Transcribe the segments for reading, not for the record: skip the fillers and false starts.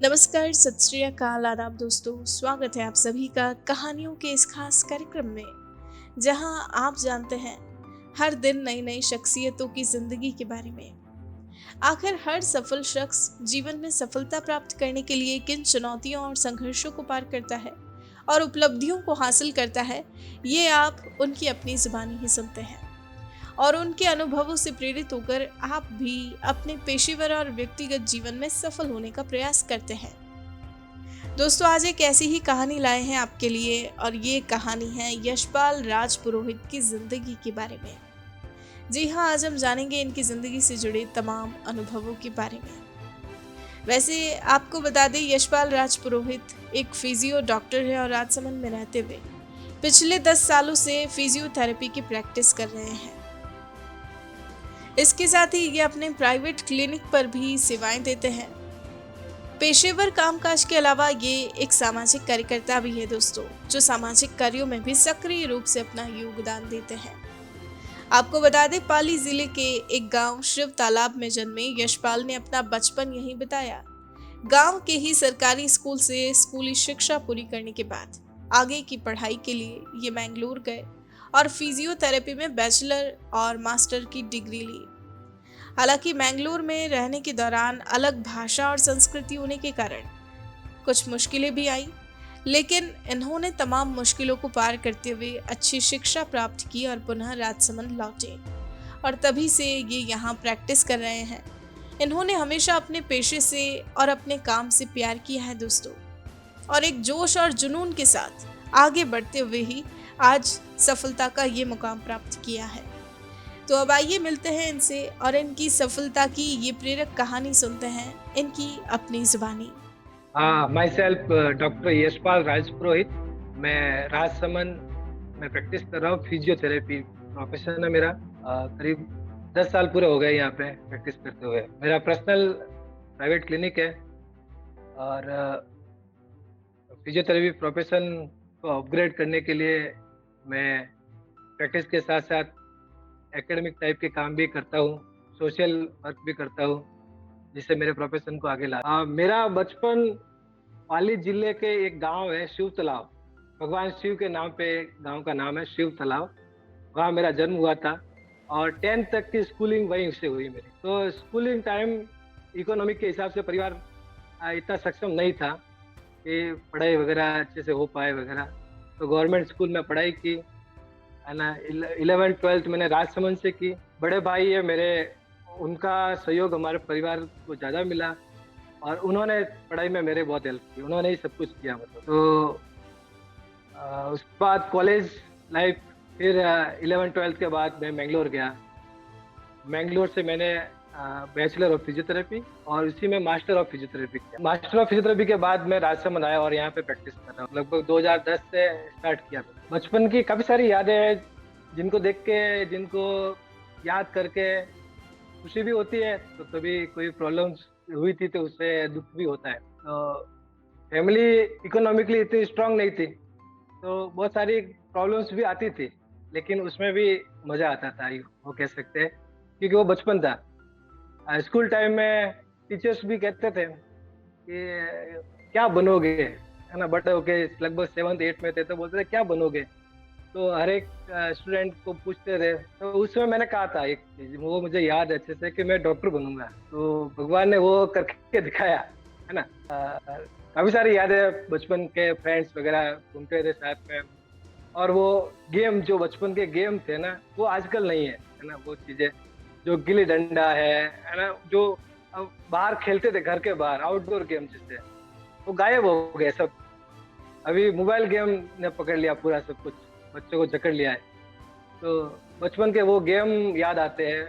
नमस्कार, सत श्री अकाल, आदाब दोस्तों। स्वागत है आप सभी का कहानियों के इस खास कार्यक्रम में, जहां आप जानते हैं हर दिन नई नई शख्सियतों की जिंदगी के बारे में। आखिर हर सफल शख्स जीवन में सफलता प्राप्त करने के लिए किन चुनौतियों और संघर्षों को पार करता है और उपलब्धियों को हासिल करता है, ये आप उनकी अपनी जुबानी ही सुनते हैं। और उनके अनुभवों से प्रेरित होकर आप भी अपने पेशेवर और व्यक्तिगत जीवन में सफल होने का प्रयास करते हैं। दोस्तों, आज एक ऐसी ही कहानी लाए हैं आपके लिए, और ये कहानी है यशपाल राजपुरोहित की जिंदगी के बारे में। जी हाँ, आज हम जानेंगे इनकी जिंदगी से जुड़े तमाम अनुभवों के बारे में। वैसे आपको बता दें, यशपाल राजपुरोहित एक फिजियो डॉक्टर है और राजसमंद में रहते हुए पिछले 10 सालों से फिजियोथेरेपी की प्रैक्टिस कर रहे हैं। इसके साथ ही ये अपने प्राइवेट क्लिनिक पर भी सेवाएं देते हैं। पेशेवर कामकाज के अलावा ये एक सामाजिक कार्यकर्ता भी है दोस्तों, जो सामाजिक कार्यों में भी सक्रिय रूप से अपना योगदान देते हैं। आपको बता दें, पाली जिले के एक गांव शिव तालाब में जन्मे यशपाल ने अपना बचपन यहीं बिताया। गांव के ही सरकारी स्कूल से स्कूली शिक्षा पूरी करने के बाद आगे की पढ़ाई के लिए ये मैंगलोर गए और फिजियोथेरेपी में बैचलर और मास्टर की डिग्री ली। हालांकि मैंगलोर में रहने के दौरान अलग भाषा और संस्कृति होने के कारण कुछ मुश्किलें भी आई, लेकिन इन्होंने तमाम मुश्किलों को पार करते हुए अच्छी शिक्षा प्राप्त की और पुनः राजसमंद लौटे, और तभी से ये यहाँ प्रैक्टिस कर रहे हैं। इन्होंने हमेशा अपने पेशे से और अपने काम से प्यार किया है दोस्तों, और एक जोश और जुनून के साथ आगे बढ़ते हुए ही आज सफलता का ये मुकाम प्राप्त किया है। तो अब आइए मिलते हैं इनसे और इनकी सफलता की ये प्रेरक कहानी सुनते हैं इनकी अपनी जुबानी। माई सेल्फ डॉक्टर यशपाल राजपुरोहित। मैं राजसमंद में प्रैक्टिस कर रहा हूँ। फिजियोथेरेपी प्रोफेशन है मेरा। करीब 10 साल पूरे हो गए यहाँ पे प्रैक्टिस करते हुए। मेरा पर्सनल प्राइवेट क्लिनिक है और फिजियोथेरेपी प्रोफेशन को अपग्रेड करने के लिए मैं प्रैक्टिस के साथ साथ एकेडमिक टाइप के काम भी करता हूँ, सोशल वर्क भी करता हूँ, जिससे मेरे प्रोफेशन को आगे ला। मेरा बचपन पाली जिले के एक गांव है शिव तालाब, भगवान शिव के नाम पे गांव का नाम है शिव तालाब। वहाँ मेरा जन्म हुआ था और 10th तक की स्कूलिंग वहीं से हुई मेरी। तो स्कूलिंग टाइम इकोनॉमिक के हिसाब से परिवार इतना सक्षम नहीं था कि पढ़ाई वगैरह अच्छे से हो पाए वगैरह, तो गवर्नमेंट स्कूल में पढ़ाई की है ना। 11th-12th मैंने राजसमंद से की। बड़े भाई है मेरे, उनका सहयोग हमारे परिवार को ज़्यादा मिला और उन्होंने पढ़ाई में मेरे बहुत हेल्प की, उन्होंने ही सब कुछ किया मतलब। तो उसके बाद कॉलेज लाइफ, फिर 11th-12th के बाद मैं मैंगलोर गया। मैंगलोर से मैंने बैचलर ऑफ फिजियोथेरेपी और उसी में मास्टर ऑफ फिजियोथेरेपी किया। मास्टर ऑफ फिजियोथेरेपी के बाद मैं राजसमंद आया और यहाँ पे प्रैक्टिस कर रहा हूँ। लगभग 2010 से स्टार्ट किया। बचपन की काफ़ी सारी यादें हैं जिनको देख के, जिनको याद करके खुशी भी होती है, तो कभी कोई प्रॉब्लम्स हुई थी तो उससे दुख भी होता है। तो फैमिली इकोनॉमिकली इतनी स्ट्रांग नहीं थी, तो बहुत सारी प्रॉब्लम्स भी आती थी, लेकिन उसमें भी मज़ा आता था, वो कह सकते हैं, क्योंकि वो बचपन था। स्कूल टाइम में टीचर्स भी कहते थे कि क्या बनोगे, है ना। बड़े होके लगभग 7th-8th में थे तो बोलते थे क्या बनोगे, तो हर एक स्टूडेंट को पूछते थे। तो उसमें मैंने कहा था एक चीज, वो मुझे याद है अच्छे से, कि मैं डॉक्टर बनूंगा। तो भगवान ने वो करके दिखाया, है ना। काफी सारी यादें बचपन के, फ्रेंड्स वगैरह घूमते थे साथ में, और वो गेम, जो बचपन के गेम थे ना, वो आजकल नहीं है ना। वो चीजें जो गिल्ली डंडा है ना, जो बाहर खेलते थे घर के बाहर, आउटडोर गेम जिससे, वो गायब हो गए सब। अभी मोबाइल गेम ने पकड़ लिया पूरा सब कुछ, बच्चों को जकड़ लिया है। तो बचपन के वो गेम याद आते हैं,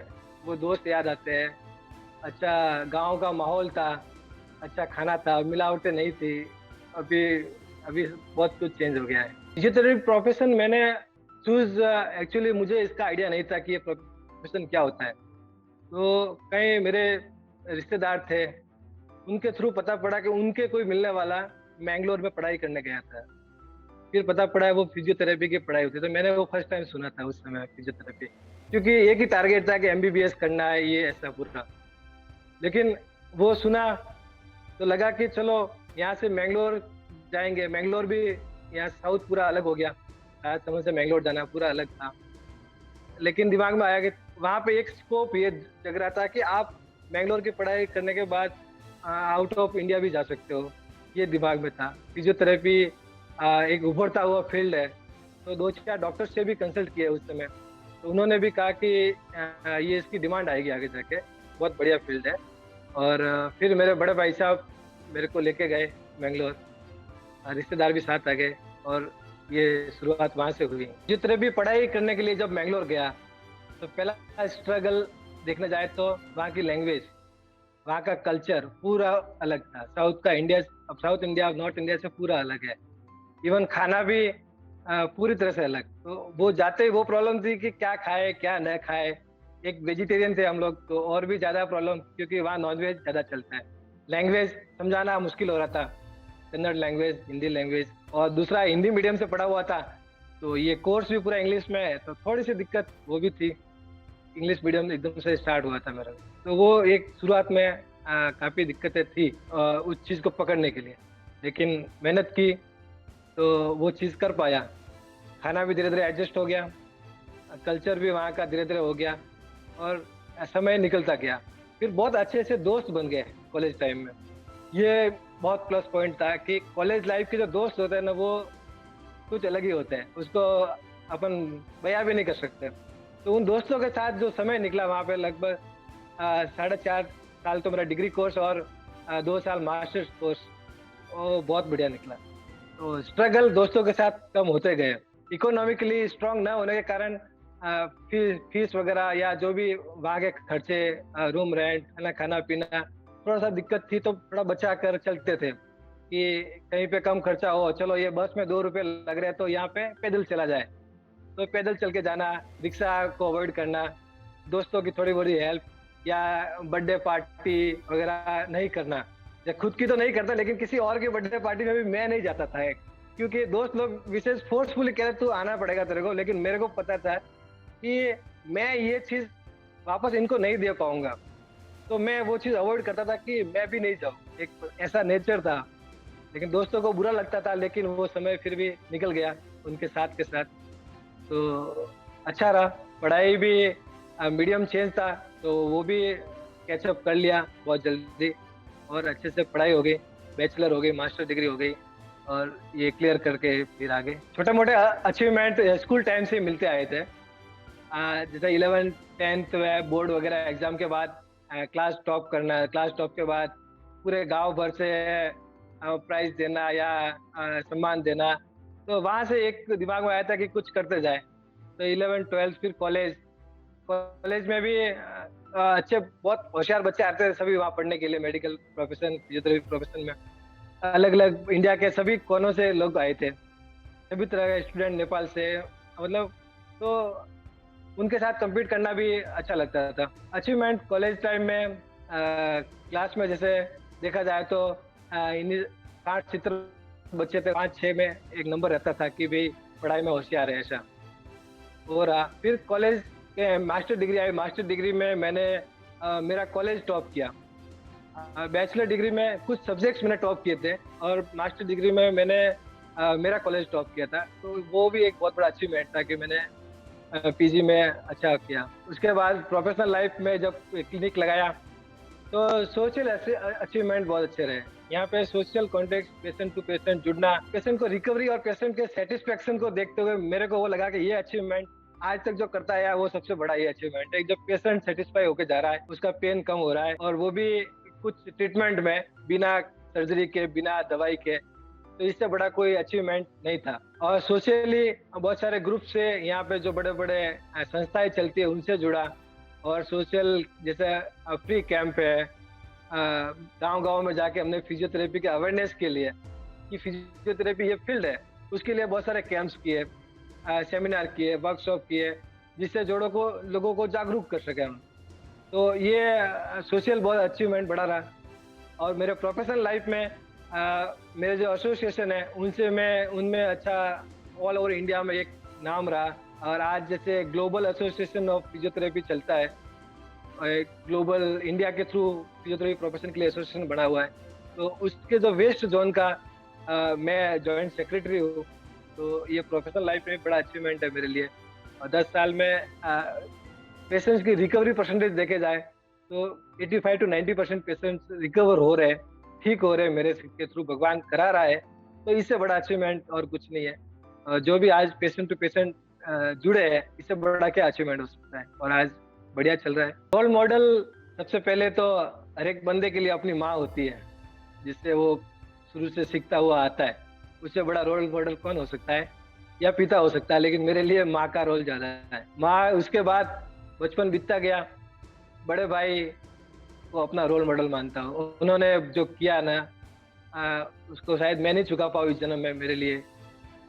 वो दोस्त याद आते हैं। अच्छा गांव का माहौल था, अच्छा खाना था, मिलावटें नहीं थी। अभी अभी बहुत कुछ चेंज हो गया है। फिजियोथेरेपी प्रोफेशन मैंने चूज, एक्चुअली मुझे इसका आइडिया नहीं था कि ये प्रोफेशन क्या होता है। तो कई मेरे रिश्तेदार थे, उनके थ्रू पता पड़ा कि उनके कोई मिलने वाला मैंगलोर में पढ़ाई करने गया था। फिर पता पड़ा है वो फिजियोथेरेपी की पढ़ाई होती है। तो मैंने वो फर्स्ट टाइम सुना था उस समय फिजियोथेरेपी, क्योंकि एक ही टारगेट था कि एमबीबीएस करना है, ये ऐसा पूरा। लेकिन वो सुना तो लगा कि चलो यहाँ से मैंगलोर जाएँगे, मैंगलोर भी यहाँ साउथ पूरा अलग हो गया। राजसमंद से मैंगलोर जाना पूरा अलग था। लेकिन दिमाग में आया कि वहाँ पे एक स्कोप ये जग रहा था कि आप मैंगलोर की पढ़ाई करने के बाद आउट ऑफ इंडिया भी जा सकते हो, ये दिमाग में था। फिजियोथेरेपी एक उभरता हुआ फील्ड है, तो 2-4 डॉक्टर से भी कंसल्ट किए उस समय। तो उन्होंने भी कहा कि ये इसकी डिमांड आएगी आगे जाके, बहुत बढ़िया फील्ड है। और फिर मेरे बड़े भाई साहब मेरे को लेके गए मैंगलोर, रिश्तेदार भी साथ आ गए और ये शुरुआत वहाँ से हुई। जितने भी पढ़ाई करने के लिए जब मैंगलोर गया, तो पहला स्ट्रगल देखने जाए तो वहाँ की लैंग्वेज, वहाँ का कल्चर पूरा अलग था। साउथ इंडिया नॉर्थ इंडिया से पूरा अलग है। इवन खाना भी पूरी तरह से अलग। तो वो जाते ही वो प्रॉब्लम थी कि क्या खाए क्या न खाए। एक वेजिटेरियन थे हम लोग, तो और भी ज्यादा प्रॉब्लम, क्योंकि वहाँ नॉनवेज ज्यादा चलता है। लैंग्वेज समझाना मुश्किल हो रहा था, कन्नड़ लैंग्वेज, हिंदी लैंग्वेज, और दूसरा हिंदी मीडियम से पढ़ा हुआ था, तो ये कोर्स भी पूरा इंग्लिश में है, तो थोड़ी सी दिक्कत वो भी थी। इंग्लिश मीडियम एकदम से स्टार्ट हुआ था मेरा, तो वो एक शुरुआत में काफी दिक्कतें थी उस चीज को पकड़ने के लिए। लेकिन मेहनत की तो वो चीज कर पाया। खाना भी धीरे धीरे एडजस्ट हो गया, कल्चर भी वहाँ का धीरे धीरे हो गया, और समय निकलता गया। फिर बहुत अच्छे अच्छे दोस्त बन गए कॉलेज टाइम में। ये बहुत प्लस पॉइंट था कि कॉलेज लाइफ के जो दोस्त होते हैं ना, वो कुछ अलग ही होते हैं, उसको अपन बयां भी नहीं कर सकते। तो उन दोस्तों के साथ जो समय निकला वहाँ पे, लगभग 4.5 साल तो मेरा डिग्री कोर्स और 2 साल मास्टर्स कोर्स, वो बहुत बढ़िया निकला। तो स्ट्रगल दोस्तों के साथ कम होते गए। इकोनॉमिकली स्ट्रांग न होने के कारण फीस वगैरह या जो भी वहाँ के खर्चे, रूम रेंट, खाना पीना, थोड़ा सा दिक्कत थी, तो थोड़ा बचा कर चलते थे कि कहीं पे कम खर्चा हो, चलो ये बस में 2 रुपए लग रहे हैं तो यहाँ पे पैदल चला जाए, तो पैदल चल के जाना, रिक्शा को अवॉइड करना, दोस्तों की थोड़ी बड़ी हेल्प, या बर्थडे पार्टी वगैरह नहीं करना। या खुद की तो नहीं करता, लेकिन किसी और की बर्थडे पार्टी में भी मैं नहीं जाता था, क्योंकि दोस्त लोग विशेष फोर्सफुली कह रहे तू आना पड़ेगा तेरे को, लेकिन मेरे को पता था कि मैं ये चीज वापस इनको नहीं दे पाऊंगा, तो मैं वो चीज अवॉइड करता था कि मैं भी नहीं जाऊँ। एक ऐसा नेचर था। लेकिन दोस्तों को बुरा लगता था, लेकिन वो समय फिर भी निकल गया उनके साथ के साथ, तो अच्छा रहा। पढ़ाई भी मीडियम चेंज था, तो वो भी कैचअप कर लिया बहुत जल्दी, और अच्छे से पढ़ाई हो गई, बैचलर हो गई, मास्टर डिग्री हो गई, और ये क्लियर करके फिर आगे छोटे मोटे अचीवमेंट स्कूल टाइम से मिलते आए थे। जैसे 11th 10th में बोर्ड वगैरह एग्जाम के बाद क्लास टॉप करना, क्लास टॉप के बाद पूरे गांव भर से प्राइज देना या सम्मान देना, तो वहां से एक दिमाग में आया था कि कुछ करते जाए। तो 11th 12th फिर कॉलेज में भी अच्छे बहुत होशियार बच्चे आते थे सभी वहाँ पढ़ने के लिए, मेडिकल प्रोफेशन, फिजियोथेरेपी प्रोफेशन में अलग अलग इंडिया के सभी कोनों से लोग आए थे, सभी तरह के स्टूडेंट, नेपाल से, मतलब, तो उनके साथ compete करना भी अच्छा लगता था। अचीवमेंट कॉलेज टाइम में क्लास में जैसे देखा जाए तो 60-70 बच्चे थे, 5-6 में एक नंबर रहता था कि भाई पढ़ाई में होशियार है, ऐसा हो रहा। फिर कॉलेज के master degree I, master degree में मैंने मेरा कॉलेज टॉप किया। बैचलर डिग्री में कुछ सब्जेक्ट्स मैंने टॉप किए थे, और मास्टर डिग्री में मैंने मेरा कॉलेज टॉप किया था, तो वो भी एक बहुत बड़ा अचीवमेंट था कि मैंने पीजी में अच्छा किया। उसके बाद प्रोफेशनल लाइफ में जब क्लिनिक लगाया, तो सोशल अचीवमेंट बहुत अच्छे रहे। यहाँ पे social contact, patient to patient जुड़ना, पेशेंट को रिकवरी और पेशेंट के सेटिस्फेक्शन को देखते हुए मेरे को वो लगा कि ये अचीवमेंट आज तक जो करता है वो सबसे बड़ा ये अचीवमेंट है। जब पेशेंट सेटिस्फाई होकर जा रहा है, उसका पेन कम हो रहा है, और वो भी कुछ ट्रीटमेंट में बिना सर्जरी के, बिना दवाई के, तो इससे बड़ा कोई अचीवमेंट नहीं था। और सोशली बहुत सारे ग्रुप से यहाँ पे जो बड़े बड़े संस्थाएं चलती है उनसे जुड़ा, और सोशल जैसे फ्री कैंप है, गांव में जाके हमने फिजियोथेरेपी के अवेयरनेस के लिए कि फिजियोथेरेपी ये फील्ड है, उसके लिए बहुत सारे कैंप्स किए, सेमिनार किए, वर्कशॉप किए, जिससे लोगों को जागरूक कर सके हम। तो ये सोशल बहुत अचीवमेंट बड़ा रहा। और मेरे प्रोफेशनल लाइफ में मेरे जो एसोसिएशन है उनमें अच्छा ऑल ओवर इंडिया में एक नाम रहा। और आज जैसे ग्लोबल एसोसिएशन ऑफ फिजियोथेरेपी चलता है, ग्लोबल इंडिया के थ्रू फिजियोथेरेपी प्रोफेशन के लिए एसोसिएशन बना हुआ है, तो उसके जो वेस्ट ज़ोन का मैं जॉइंट सेक्रेटरी हूँ। तो ये प्रोफ़ेशनल लाइफ़ में बड़ा अचीवमेंट है मेरे लिए। और 10 साल में पेशेंट्स की रिकवरी परसेंटेज देखे जाए तो 85 टू 90% पेशेंट्स रिकवर हो रहे हैं, ठीक हो रहे हैं मेरे के थ्रू, भगवान करा रहा है। तो इससे बड़ा अचीवमेंट और कुछ नहीं है। जो भी आज पेशेंट टू पेशेंट जुड़े हैं, इससे बड़ा क्या अचीवमेंट हो सकता है, और आज बढ़िया चल रहा है। रोल मॉडल सबसे पहले तो हर एक बंदे के लिए अपनी माँ होती है, जिससे वो शुरू से सीखता हुआ आता है। उससे बड़ा रोल मॉडल कौन हो सकता है, या पिता हो सकता है, लेकिन मेरे लिए माँ का रोल ज़्यादा है। माँ, उसके बाद बचपन बीतता गया, बड़े भाई को अपना रोल मॉडल मानता हूँ। उन्होंने जो किया ना, उसको शायद मैं नहीं चुका पाऊँ इस जन्म में मेरे लिए,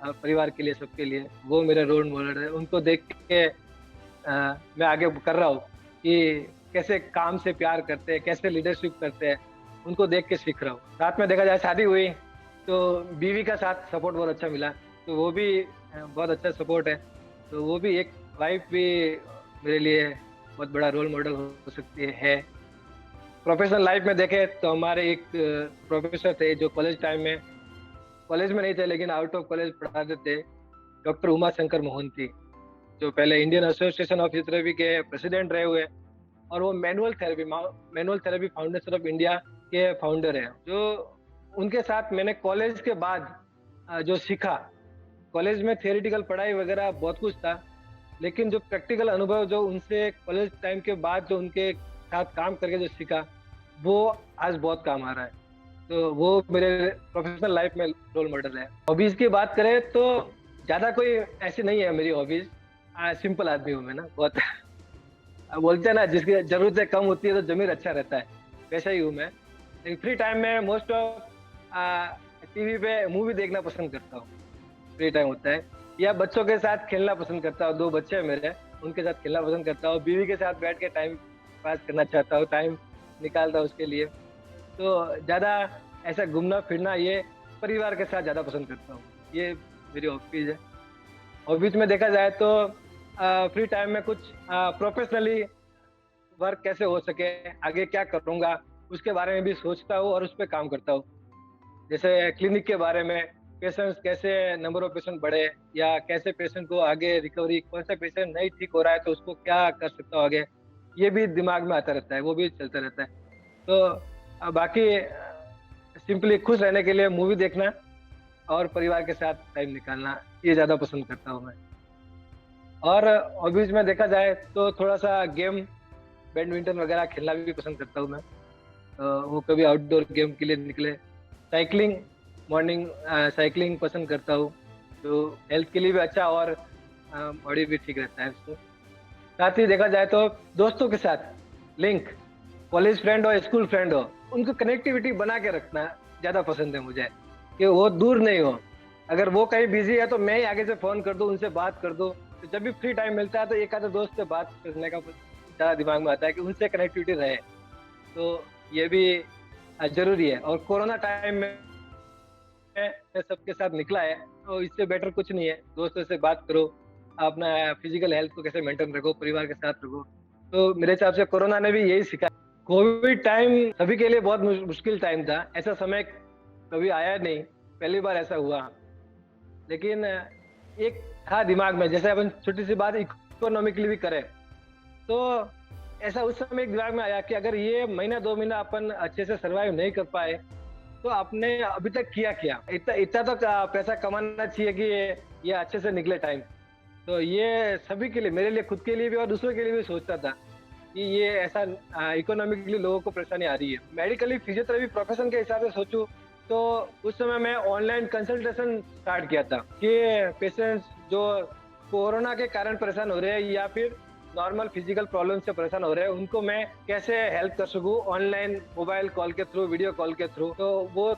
परिवार के लिए, सबके लिए। वो मेरा रोल मॉडल है। उनको देख के मैं आगे कर रहा हूँ कि कैसे काम से प्यार करते हैं, कैसे लीडरशिप करते हैं, उनको देख के सीख रहा हूँ। साथ में देखा जाए, शादी हुई तो बीवी का साथ सपोर्ट बहुत अच्छा मिला, तो वो भी बहुत अच्छा सपोर्ट है। तो वो भी एक वाइफ भी मेरे लिए बहुत बड़ा रोल मॉडल हो सकती है। प्रोफेशनल लाइफ में देखें तो हमारे एक प्रोफेसर थे जो कॉलेज में नहीं थे लेकिन आउट ऑफ कॉलेज पढ़ाते थे, डॉक्टर उमा शंकर मोहंती, जो पहले इंडियन एसोसिएशन ऑफ फिजियोथेरेपी के प्रेसिडेंट रहे हुए, और वो manual therapy foundation of India के फाउंडर है। जो उनके साथ मैंने कॉलेज के बाद जो सीखा, कॉलेज में थियोरेटिकल पढ़ाई वगैरह बहुत कुछ था, लेकिन जो प्रैक्टिकल अनुभव जो उनसे कॉलेज टाइम के बाद जो उनके साथ काम करके जो सीखा, वो आज बहुत काम आ रहा है। तो वो मेरे प्रोफेशनल लाइफ में रोल मॉडल है। हॉबीज की बात करें तो ज्यादा कोई ऐसी नहीं है मेरी हॉबीज। सिंपल आदमी हूँ मैं ना, बहुत बोलते हैं ना, जिसकी जरूरतें कम होती है तो जमीर अच्छा रहता है, वैसा ही हूँ मैं। लेकिन फ्री टाइम में मोस्ट ऑफ टीवी पे मूवी देखना पसंद करता हूँ, फ्री टाइम होता है, या बच्चों के साथ खेलना पसंद करता हूँ। 2 बच्चे हैं मेरे, उनके साथ खेलना पसंद करता हूँ। बीवी के साथ बैठ के टाइम पास करना चाहता हूँ, टाइम निकालता हूँ उसके लिए। तो ज्यादा ऐसा घूमना फिरना, ये परिवार के साथ ज्यादा पसंद करता हूँ। ये मेरी हॉबीज है। हॉबीज में देखा जाए तो फ्री टाइम में कुछ प्रोफेशनली वर्क कैसे हो सके, आगे क्या करूंगा, उसके बारे में भी सोचता हूँ और उस पर काम करता हूँ। जैसे क्लिनिक के बारे में, पेशेंट्स कैसे, नंबर ऑफ पेशेंट बढ़े, या कैसे पेशेंट को आगे रिकवरी, कौन सा पेशेंट नहीं ठीक हो रहा है तो उसको क्या कर सकता हूँ आगे, ये भी दिमाग में आता रहता है, वो भी चलता रहता है। तो बाकी सिंपली खुश रहने के लिए मूवी देखना और परिवार के साथ टाइम निकालना, ये ज्यादा पसंद करता हूँ मैं। और हॉबीज में देखा जाए तो थोड़ा सा गेम, बैडमिंटन वगैरह खेलना भी पसंद करता हूँ मैं। वो कभी आउटडोर गेम के लिए निकले, साइकिलिंग, मॉर्निंग साइकिलिंग पसंद करता हूँ, जो हेल्थ के लिए भी अच्छा, और बॉडी भी ठीक रहता है उससे। साथ ही देखा जाए तो दोस्तों के साथ लिंक, कॉलेज फ्रेंड हो, स्कूल फ्रेंड हो, उनको कनेक्टिविटी बना के रखना ज्यादा पसंद है मुझे, कि वो दूर नहीं हो। अगर वो कहीं बिजी है तो मैं ही आगे से फोन कर दूं, उनसे बात कर दूं। तो जब भी फ्री टाइम मिलता है तो एक आधे दोस्त से बात करने का ज्यादा दिमाग में आता है कि उनसे कनेक्टिविटी रहे। तो ये भी जरूरी है। और कोरोना टाइम में मैं सबके साथ निकला है, तो इससे बेटर कुछ नहीं है। दोस्तों से बात करो, अपना फिजिकल हेल्थ को कैसे मेंटेन रखो, परिवार के साथ रखो। तो मेरे हिसाब से कोरोना ने भी यही सिखाया। कोविड टाइम सभी के लिए बहुत मुश्किल टाइम था, ऐसा समय कभी आया नहीं, पहली बार ऐसा हुआ। लेकिन एक था दिमाग में, जैसे अपन छोटी सी बात इकोनॉमिकली भी करें, तो ऐसा उस समय एक दिमाग में आया कि अगर ये महीना 2 महीना अपन अच्छे से सरवाइव नहीं कर पाए तो आपने अभी तक किया क्या, इतना इतना तो पैसा कमाना चाहिए कि ये अच्छे से निकले टाइम। तो ये सभी के लिए, मेरे लिए, खुद के लिए भी और दूसरों के लिए भी सोचता था कि ये ऐसा इकोनॉमिकली लोगों को परेशानी आ रही है। मेडिकली फिजियोथेरेपी प्रोफेशन के हिसाब से सोचूं तो उस समय मैं ऑनलाइन कंसल्टेशन स्टार्ट किया था कि पेशेंट्स जो कोरोना के कारण परेशान हो रहे हैं या फिर नॉर्मल फिजिकल प्रॉब्लम से परेशान हो रहे हैं, उनको मैं कैसे हेल्प कर सकूं ऑनलाइन, मोबाइल कॉल के थ्रू, वीडियो कॉल के थ्रू। तो वो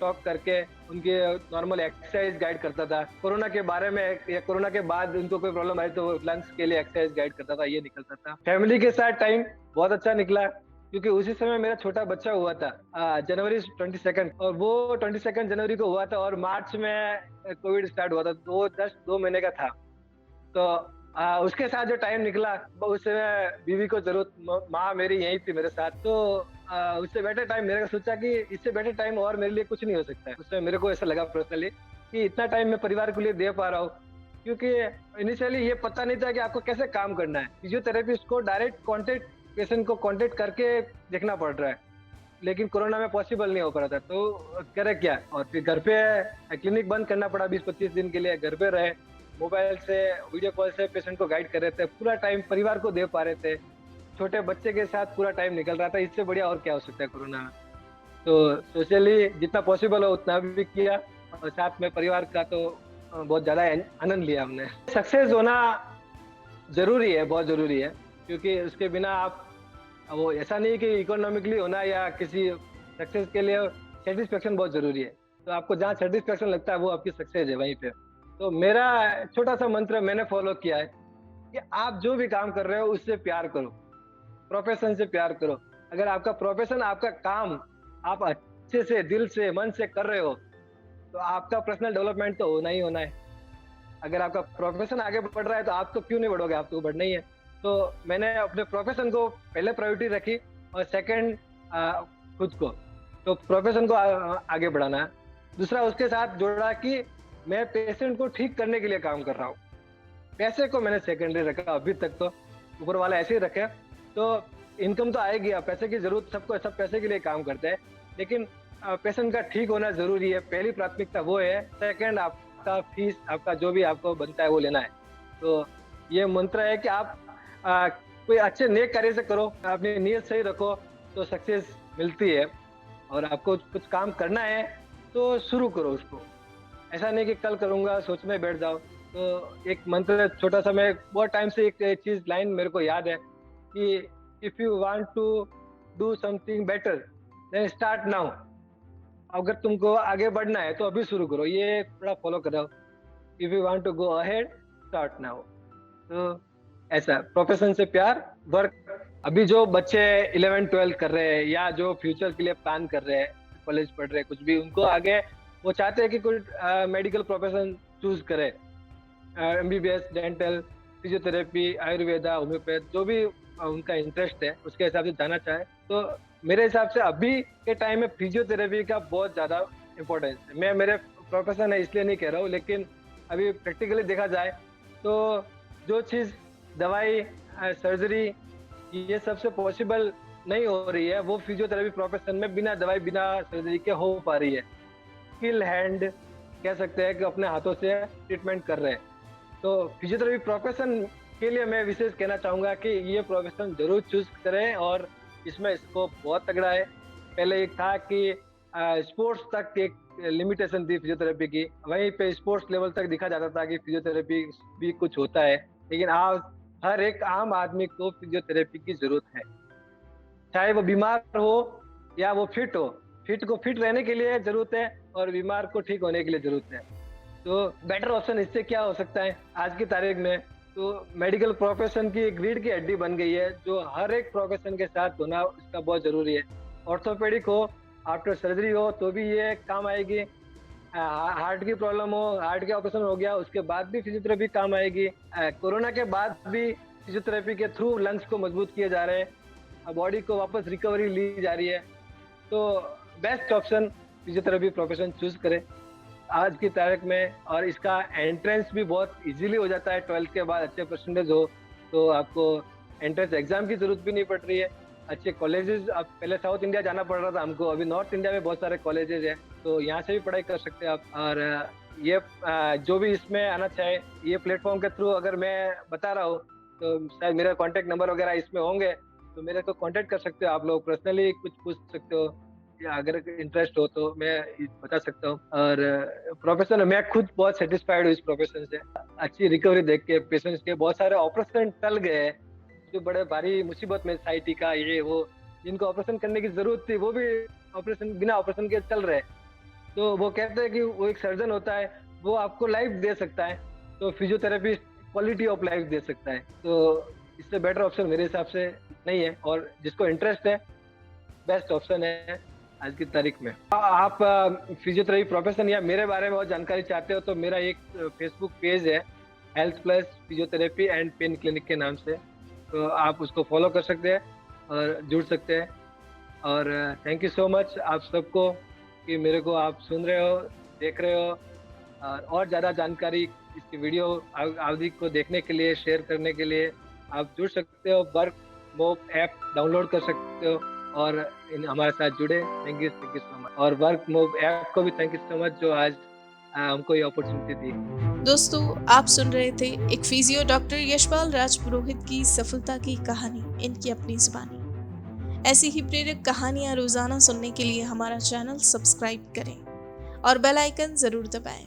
टॉक करके उनके नॉर्मल एक्सरसाइज गाइड करता था कोरोना के बारे में, या कोरोना के बाद उनको कोई प्रॉब्लम आई तो लंग्स के लिए एक्सरसाइज गाइड करता था, ये निकलता था। फैमिली के साथ टाइम बहुत अच्छा निकला, क्योंकि उसी समय मेरा छोटा बच्चा हुआ था, जनवरी 22, और वो 22 जनवरी को हुआ था, और मार्च में कोविड स्टार्ट हुआ था, तो वो जस्ट 2 महीने का था। तो उसके साथ जो टाइम निकला उसमें बीवी को जरूरत, माँ मेरी यहीं थी मेरे साथ, तो उससे बेटर टाइम मेरे को सोचा कि इससे बेटर टाइम और मेरे लिए कुछ नहीं हो सकता है। उसमें मेरे को ऐसा लगा पर्सनली कि इतना टाइम मैं परिवार के लिए दे पा रहा हूँ, क्योंकि इनिशियली ये पता नहीं था कि आपको कैसे काम करना है। फिजियोथेरेपिस्ट को डायरेक्ट कांटेक्ट, पेशेंट को कांटेक्ट करके देखना पड़ रहा है, लेकिन कोरोना में पॉसिबल नहीं हो पा रहा था, तो करे क्या, और फिर घर पे क्लिनिक बंद करना पड़ा 20-25 दिन के लिए। घर पे रहे, मोबाइल से वीडियो कॉल से पेशेंट को गाइड कर रहे थे, पूरा टाइम परिवार को दे पा रहे थे, छोटे बच्चे के साथ पूरा टाइम निकल रहा था। इससे बढ़िया और क्या हो सकता है कोरोना में। तो सोशली जितना पॉसिबल हो उतना भी किया, और साथ में परिवार का तो बहुत ज्यादा आनंद लिया हमने। सक्सेस होना जरूरी है, बहुत जरूरी है, क्योंकि उसके बिना आप, वो ऐसा नहीं कि इकोनॉमिकली होना या किसी सक्सेस के लिए सेटिस्फेक्शन बहुत जरूरी है। तो आपको जहाँ सेटिस्फेक्शन लगता है वो आपकी सक्सेस है वहीं पे। तो मेरा छोटा सा मंत्र मैंने फॉलो किया है कि आप जो भी काम कर रहे हो उससे प्यार करो, प्रोफेशन से प्यार करो। अगर आपका प्रोफेशन, आपका काम आप अच्छे से दिल से मन से कर रहे हो, तो आपका पर्सनल डेवलपमेंट तो होना ही होना है। अगर आपका प्रोफेशन आगे बढ़ रहा है तो आप तो क्यों नहीं बढ़ोगे, आपको बढ़ना ही है। तो मैंने अपने प्रोफेशन को पहले प्रायोरिटी रखी, और सेकंड खुद को, तो प्रोफेशन को आगे बढ़ाना है। दूसरा उसके साथ जोड़ा कि मैं पेशेंट को ठीक करने के लिए काम कर रहा हूँ। पैसे को मैंने सेकेंडरी रखा अभी तक, तो ऊपर वाला ऐसे ही रखे। तो इनकम तो आएगी, अब पैसे की जरूरत सबको, सब पैसे के लिए काम करते हैं, लेकिन पेशेंट का ठीक होना जरूरी है, पहली प्राथमिकता वो है। सेकंड आपका फीस, आपका जो भी आपको बनता है वो लेना है। तो ये मंत्र है कि आप कोई अच्छे नेक कार्य से करो, अपनी नीयत सही रखो, तो सक्सेस मिलती है। और आपको कुछ काम करना है तो शुरू करो उसको, ऐसा नहीं कि कल करूंगा सोच में बैठ जाओ। तो एक मंत्र छोटा सा, मैं बहुत टाइम से एक चीज लाइन मेरे को याद है कि if you want to do something better then start now. अगर तुमको आगे बढ़ना है तो अभी शुरू करो, ये थोड़ा फॉलो करो। If you want to go ahead start now. तो ऐसा प्रोफेशन से प्यार, वर्क। अभी जो बच्चे 11-12 कर रहे हैं या जो फ्यूचर के लिए प्लान कर रहे हैं, कॉलेज पढ़ रहे हैं, कुछ भी, उनको आगे वो चाहते हैं कि कोई मेडिकल प्रोफेशन चूज करे, MBBS, dental, physiotherapy, Ayurveda, homeopath, जो भी उनका इंटरेस्ट है उसके हिसाब से जाना चाहे। तो मेरे हिसाब से अभी के टाइम में फिजियोथेरेपी का बहुत ज्यादा इम्पोर्टेंस है। मैं, मेरे प्रोफेशन है इसलिए नहीं कह रहा हूँ, लेकिन अभी प्रैक्टिकली देखा जाए तो जो चीज दवाई, सर्जरी, ये सबसे पॉसिबल नहीं हो रही है, वो फिजियोथेरेपी प्रोफेशन में बिना दवाई बिना सर्जरी के हो पा रही है। स्किल हैंड कह सकते हैं कि अपने हाथों से ट्रीटमेंट कर रहे हैं। तो फिजियोथेरेपी प्रोफेशन के लिए मैं विशेष कहना चाहूंगा कि ये प्रोफेशन जरूर चूज करें, और इसमें स्कोप बहुत तगड़ा है। पहले एक था कि स्पोर्ट्स तक एक लिमिटेशन थी फिजियोथेरेपी की, वहीं पे स्पोर्ट्स लेवल तक दिखा जाता था कि फिजियोथेरेपी भी कुछ होता है, लेकिन आज हर एक आम आदमी को फिजियोथेरेपी की जरूरत है, चाहे वो बीमार हो या वो फिट हो। फिट को फिट रहने के लिए जरूरत है, और बीमार को ठीक होने के लिए जरूरत है। तो बेटर ऑप्शन इससे क्या हो सकता है आज की तारीख में। तो मेडिकल प्रोफेशन की एक रीढ़ की हड्डी बन गई है, जो हर एक प्रोफेशन के साथ होना इसका बहुत जरूरी है। ऑर्थोपेडिक हो, आफ्टर सर्जरी हो तो भी ये काम आएगी। हार्ट की प्रॉब्लम हो, हार्ट के ऑपरेशन हो गया उसके बाद भी फिजियोथेरेपी काम आएगी। कोरोना के बाद भी फिजियोथेरेपी के थ्रू लंग्स को मजबूत किए जा रहे हैं, बॉडी को वापस रिकवरी ली जा रही है। तो best option physiotherapy profession choose करें आज की तारीख में। और इसका एंट्रेंस भी बहुत इजीली हो जाता है, 12th के बाद अच्छे परसेंटेज हो तो आपको एंट्रेंस एग्जाम की जरूरत भी नहीं पड़ रही है। अच्छे कॉलेजेस, अब पहले साउथ इंडिया जाना पड़ रहा था हमको, अभी नॉर्थ इंडिया में बहुत सारे कॉलेजेस हैं, तो यहाँ से भी पढ़ाई कर सकते हैं आप। और ये जो भी इसमें आना चाहे, ये प्लेटफॉर्म के थ्रू अगर मैं बता रहा हूँ तो शायद मेरा कॉन्टेक्ट नंबर वगैरह इसमें होंगे, तो मेरे को कॉन्टेक्ट कर सकते हो आप लोग, पर्सनली कुछ पूछ सकते हो, या अगर इंटरेस्ट हो तो मैं बता सकता हूँ। और प्रोफेशन, मैं खुद बहुत सेटिस्फाइड हूँ इस प्रोफेशन से। अच्छी रिकवरी देख के पेशेंट्स के, बहुत सारे ऑपरेशन टल गए जो बड़े भारी मुसीबत में, साइटी का ये वो, जिनको ऑपरेशन करने की जरूरत थी वो भी ऑपरेशन बिना ऑपरेशन के चल रहे। तो वो कहते हैं कि वो एक सर्जन होता है, वो आपको लाइफ दे सकता है, तो फिजियोथेरेपी क्वालिटी ऑफ लाइफ दे सकता है। तो इससे बेटर ऑप्शन मेरे हिसाब से नहीं है, और जिसको इंटरेस्ट है बेस्ट ऑप्शन है आज की तारीख में। आप फिजियोथेरेपी प्रोफेशन या मेरे बारे में और जानकारी चाहते हो तो मेरा एक फेसबुक पेज है, health plus physiotherapy and pain clinic के नाम से। तो आप उसको फॉलो कर सकते हैं और जुड़ सकते हैं। और थैंक यू सो मच आप सबको कि मेरे को आप सुन रहे हो, देख रहे हो। और ज़्यादा जानकारी इसकी वीडियो अवधि को देखने के लिए, शेयर करने के लिए आप जुड़ सकते हो। वर्क मोब ऐप डाउनलोड कर सकते हो और हमारे साथ जुड़े। Thank you so much. और वर्क मोब ऐप को भी थैंक यू सो मच जो आज हमको ये अपॉर्चुनिटी दी। दोस्तों, आप सुन रहे थे एक फिजियो डॉक्टर यशपाल राज पुरोहित की सफलता की कहानी, इनकी अपनी जुबानी। ऐसी ही प्रेरक कहानियां रोजाना सुनने के लिए हमारा चैनल सब्सक्राइब करें और बेल आइकन जरूर दबाएं।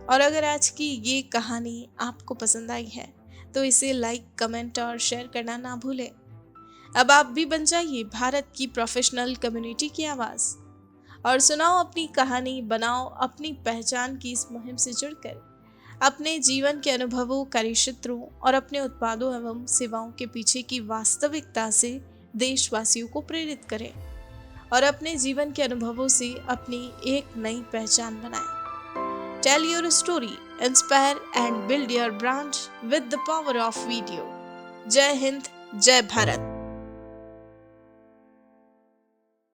और अगर आज की ये कहानी आपको पसंद आई है तो इसे लाइक, कमेंट और शेयर करना ना भूलें। अब आप भी बन जाइए भारत की प्रोफेशनल कम्युनिटी की आवाज और सुनाओ अपनी कहानी, बनाओ अपनी पहचान की इस मुहिम से जुड़कर अपने जीवन के अनुभवों, कार्यक्षेत्रों और अपने उत्पादों एवं सेवाओं के पीछे की वास्तविकता से देशवासियों को प्रेरित करें और अपने जीवन के अनुभवों से अपनी एक नई पहचान बनाएं। Tell your story, inspire and build your brand with the power of video. जय हिंद, जय भारत।